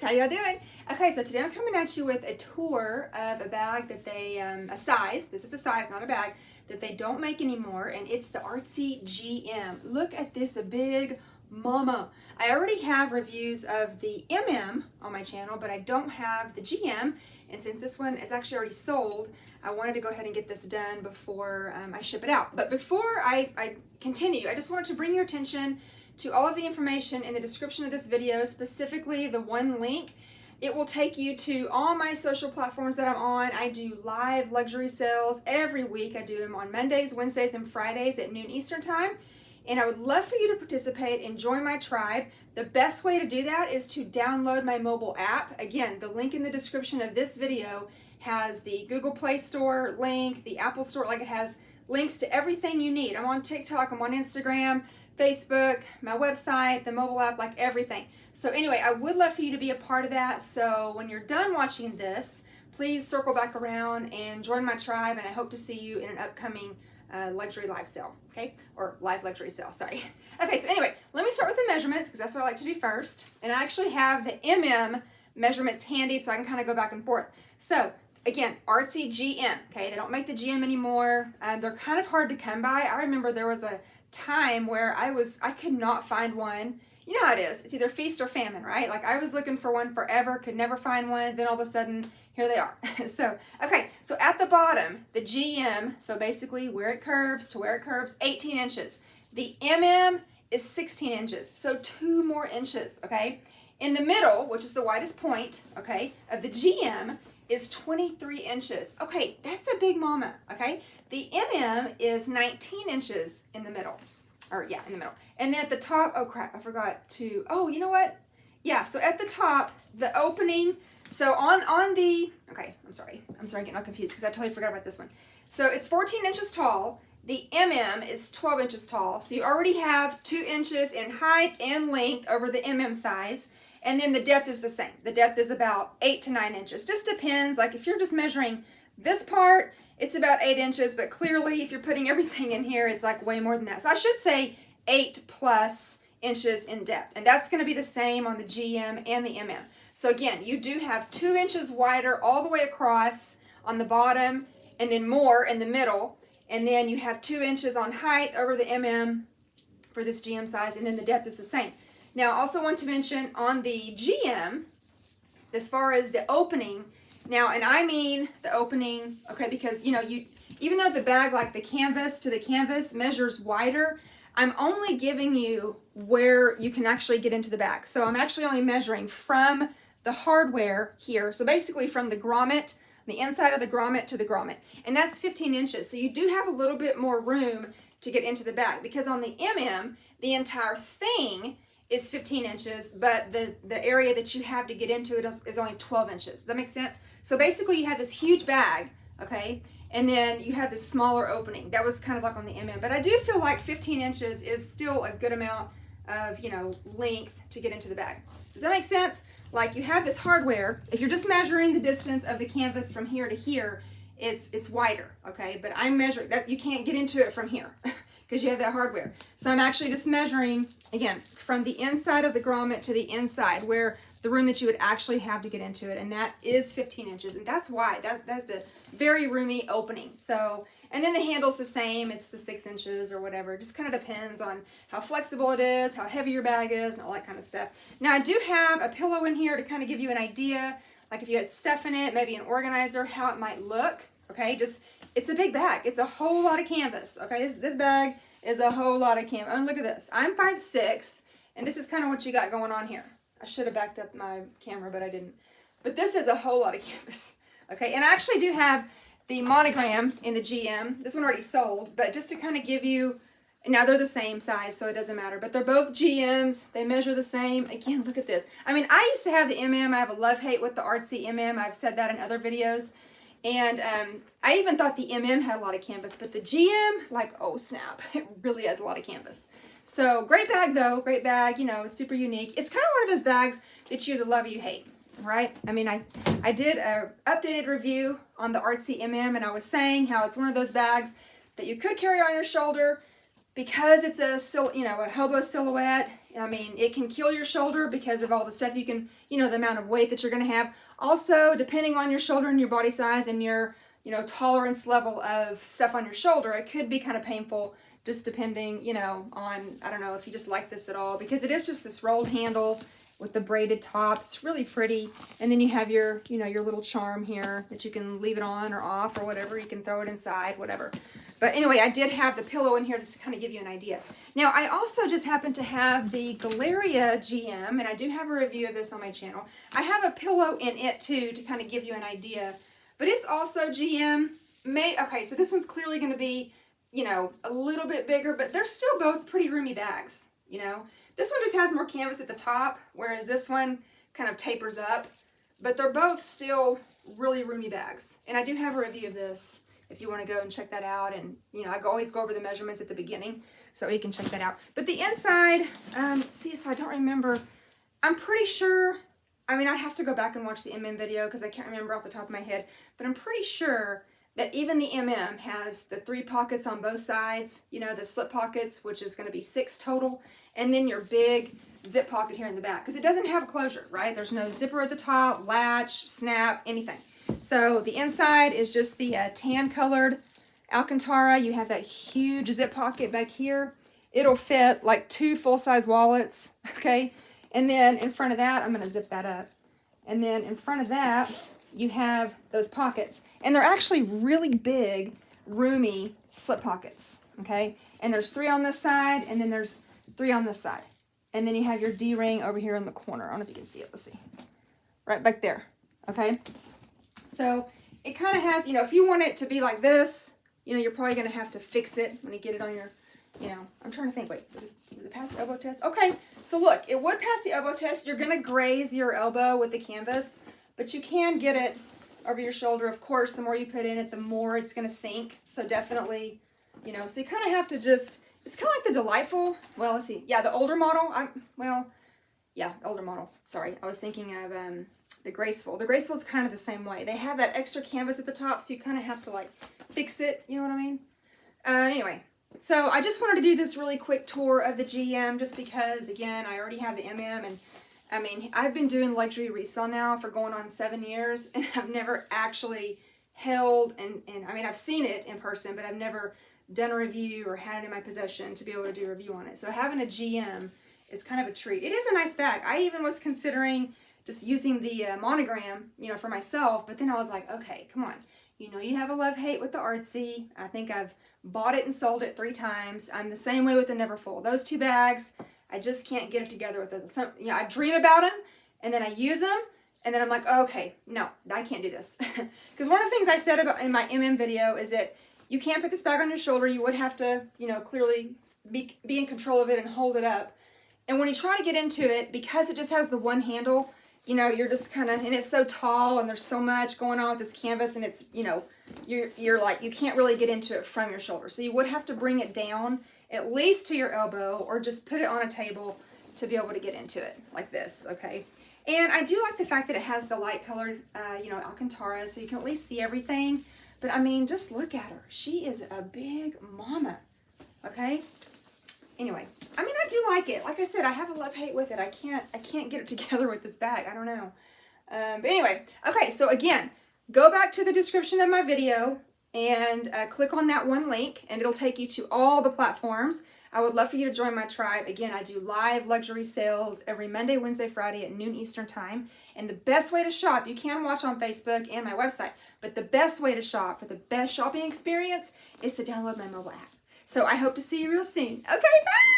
guys, how y'all doing? Okay, so today I'm coming at you with a tour of a bag that they, a size, this is a size, not a bag, that they don't make anymore, and it's the Artsy GM. Look at this big mama. I already have reviews of the MM on my channel, but I don't have the GM, and since this one is actually already sold, I wanted to go ahead and get this done before I ship it out. But before I continue, I just wanted to bring your attention to all of the information in the description of this video, specifically the one link. It will take you to all my social platforms that I'm on. I do live luxury sales every week. I do them on Mondays, Wednesdays, and Fridays at noon Eastern time. And I would love for you to participate and join my tribe. The best way to do that is to download my mobile app. Again, the link in the description of this video has the Google Play Store link, the Apple Store, like it has links to everything you need. I'm on TikTok, I'm on Instagram, Facebook, my website, the mobile app, like everything. So anyway, I would love for you to be a part of that. So when you're done watching this, please circle back around and join my tribe, and I hope to see you in an upcoming luxury live sale, okay? Or live luxury sale, sorry. Okay, so anyway, let me start with the measurements because that's what I like to do first. And I actually have the MM measurements handy so I can kind of go back and forth. So again, Artsy GM, okay? They don't make the GM anymore. They're kind of hard to come by. I remember there was a time where I could not find one. You know how it is. It's either feast or famine, right? Like I was looking for one forever, could never find one. Then all of a sudden, here they are. So, okay. So at the bottom, the GM, so basically where it curves to where it curves, 18 inches. The MM is 16 inches. So 2 more inches, okay? In the middle, which is the widest point, okay, of the GM is 23 inches. Okay, that's a big mama, okay? The MM is 19 inches in the middle. Or yeah, in the middle. And then at the top, oh crap, I forgot to, oh, you know what? Yeah, so at the top, the opening, so on the, okay, I'm sorry, getting all confused because I totally forgot about this one. So it's 14 inches tall. The MM is 12 inches tall. So you already have 2 inches in height and length over the MM size. And then the depth is the same. The depth is about 8 to 9 inches. Just depends, like if you're just measuring this part, it's about 8 inches, but clearly if you're putting everything in here, it's like way more than that. So I should say 8+ inches in depth. And that's gonna be the same on the GM and the MM. So again, you do have 2 inches wider all the way across on the bottom and then more in the middle. And then you have 2 inches on height over the MM for this GM size, and then the depth is the same. Now, I also want to mention on the GM, as far as the opening, now, and I mean the opening, okay, because, you know, even though the bag, like the canvas to the canvas measures wider, I'm only giving you where you can actually get into the bag. So I'm actually only measuring from the hardware here. So basically from the grommet, the inside of the grommet to the grommet, and that's 15 inches. So you do have a little bit more room to get into the bag, because on the MM, the entire thing is 15 inches, but the area that you have to get into it is only 12 inches. Does that make sense? So basically you have this huge bag, okay, and then you have this smaller opening. That was kind of like on the MM, but I do feel like 15 inches is still a good amount of, you know, length to get into the bag. Does that make sense? Like you have this hardware, if you're just measuring the distance of the canvas from here to here, it's wider, okay, but I'm measuring that, you can't get into it from here because you have that hardware. So I'm actually just measuring, again, from the inside of the grommet to the inside, where the room that you would actually have to get into it, and that is 15 inches, and that's why that's a very roomy opening. So, and then the handle's the same, it's the 6 inches or whatever. It just kind of depends on how flexible it is, how heavy your bag is, and all that kind of stuff. Now I do have a pillow in here to kind of give you an idea, like if you had stuff in it, maybe an organizer, how it might look, okay? Just, it's a big bag. It's a whole lot of canvas, okay? This bag is a whole lot of canvas. And look at this. I'm 5'6", and this is kind of what you got going on here. I should have backed up my camera, but I didn't. But this is a whole lot of canvas, okay? And I actually do have the monogram in the GM. This one already sold, but just to kind of give you, now they're the same size, so it doesn't matter. But they're both GMs. They measure the same. Again, look at this. I mean, I used to have the MM. I have a love-hate with the Artsy MM. I've said that in other videos. And I even thought the MM had a lot of canvas, but the GM, like, oh snap, it really has a lot of canvas. So great bag though, great bag, you know, super unique. It's kind of one of those bags that you either love or you hate, right? I mean, I did a updated review on the Artsy MM, and I was saying how it's one of those bags that you could carry on your shoulder because it's a hobo silhouette. I mean, it can kill your shoulder because of all the stuff you can, you know, the amount of weight that you're going to have. Also, depending on your shoulder and your body size and your, you know, tolerance level of stuff on your shoulder, it could be kind of painful, just depending, you know, on, I don't know if you just like this at all, because it is just this rolled handle with the braided top. It's really pretty. And then you have your, you know, your little charm here that you can leave it on or off or whatever. You can throw it inside, whatever. But anyway, I did have the pillow in here just to kind of give you an idea. Now, I also just happen to have the Galeria GM, and I do have a review of this on my channel. I have a pillow in it too to kind of give you an idea. But it's also GM. Okay, so this one's clearly going to be, you know, a little bit bigger, but they're still both pretty roomy bags, you know. This one just has more canvas at the top, whereas this one kind of tapers up. But they're both still really roomy bags. And I do have a review of this if you want to go and check that out. And, you know, I always go over the measurements at the beginning, so you can check that out. But the inside, see, so I don't remember. I'm pretty sure, I mean, I'd have to go back and watch the MM video because I can't remember off the top of my head. But I'm pretty sure that even the MM has the 3 pockets on both sides, you know, the slip pockets, which is going to be 6 total, and then your big zip pocket here in the back, because it doesn't have a closure, right? There's no zipper at the top, latch, snap, anything. So the inside is just the tan colored Alcantara. You have that huge zip pocket back here. It'll fit like 2 full-size wallets, okay? And then in front of that, I'm going to zip that up. And then in front of that, you have those pockets. And they're actually really big, roomy slip pockets, okay? And there's 3 on this side, and then there's 3 on this side. And then you have your D-ring over here in the corner. I don't know if you can see it. Let's see. Right back there, okay? So it kind of has, you know, if you want it to be like this, you know, you're probably going to have to fix it when you get it on your, you know, I'm trying to think. Wait, does it pass the elbow test? Okay, so look, it would pass the elbow test. You're going to graze your elbow with the canvas, but you can get it over your shoulder. Of course, the more you put in it, the more it's going to sink. So definitely, you know, so you kind of have to just, it's kind of like the Delightful. Well, let's see. Yeah, the older model. Older model. Sorry, I was thinking of the Graceful. The Graceful is kind of the same way. They have that extra canvas at the top, so you kind of have to like fix it. You know what I mean? Anyway, so I just wanted to do this really quick tour of the GM, just because, again, I already have the MM, and I mean, I've been doing luxury resale now for going on 7 years, and I've never actually held, and I mean, I've seen it in person, but I've never done a review or had it in my possession to be able to do a review on it. So having a GM is kind of a treat. It is a nice bag. I even was considering just using the monogram, you know, for myself, but then I was like, okay, come on. You know, you have a love-hate with the Artsy. I think I've bought it and sold it 3 times. I'm the same way with the Neverfull. Those 2 bags, I just can't get it together with them. So, you know, I dream about them, and then I use them, and then I'm like, okay, no, I can't do this. Because one of the things I said about in my MM video is that you can't put this bag on your shoulder. You would have to, you know, clearly be in control of it and hold it up. And when you try to get into it, because it just has the one handle, you know, you're just kind of, and it's so tall and there's so much going on with this canvas, and it's, you know, you're like, you can't really get into it from your shoulder. So you would have to bring it down at least to your elbow, or just put it on a table to be able to get into it like this, okay? And I do like the fact that it has the light colored, you know, Alcantara, so you can at least see everything. But I mean, just look at her. She is a big mama, okay? Anyway, I mean, I do like it. Like I said, I have a love-hate with it. I can't get it together with this bag. I don't know. But anyway, okay, so again, go back to the description of my video and click on that one link, and it'll take you to all the platforms. I would love for you to join my tribe. Again, I do live luxury sales every Monday, Wednesday, Friday at noon Eastern time. And the best way to shop, you can watch on Facebook and my website, but the best way to shop for the best shopping experience is to download my mobile app. So I hope to see you real soon. Okay, bye!